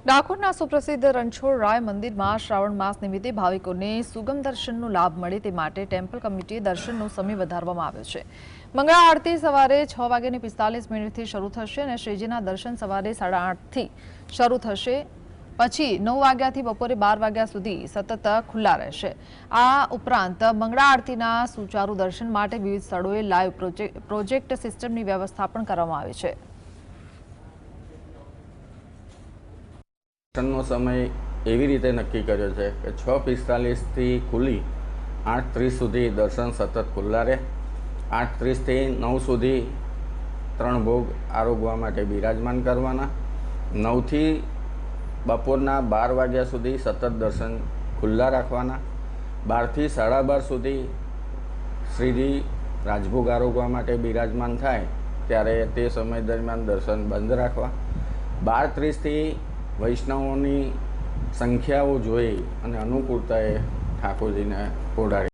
ડાકોરના સુપ્રસિદ્ધ રણછોડરાય મંદિરમાં શ્રાવણ માસ નિમિત્તે ભાવિકોને સુગમ દર્શનનો લાભ મળે તે માટે ટેમ્પલ કમિટીએ દર્શનનો સમય વધારવામાં આવ્યો છે। મંગળા આરતી સવારે 6:45 શરૂ થશે અને શ્રીજીના દર્શન સવારે 8:30થી શરૂ થશે। પછી 9 વાગ્યાથી બપોરે 12 વાગ્યા સુધી સતત ખુલ્લા રહેશે। આ ઉપરાંત મંગળા આરતીના સુચારુ દર્શન માટે વિવિધ સ્થળોએ લાઈવ પ્રોજેક્ટ સિસ્ટમની વ્યવસ્થા પણ કરવામાં આવી છે। દર્શનનો સમય એવી રીતે નક્કી કર્યો છે કે 6:45થી ખુલ્લી 8:30 સુધી દર્શન સતત ખુલ્લા રહે। 8:30થી 9 સુધી 3 ભોગ આરોગવા માટે બિરાજમાન કરવાના। 9થી બપોરના 12 વાગ્યા સુધી સતત દર્શન ખુલ્લા રાખવાના। 12થી 12:30 સુધી શ્રીજી રાજભોગ આરોગવા માટે બિરાજમાન થાય ત્યારે તે સમય દરમિયાન દર્શન બંધ રાખવા। 12:30થી વૈષ્ણવોની સંખ્યાઓ જોઈ અને અનુકૂળતાએ ઠાકોરજીને ઓઢાડી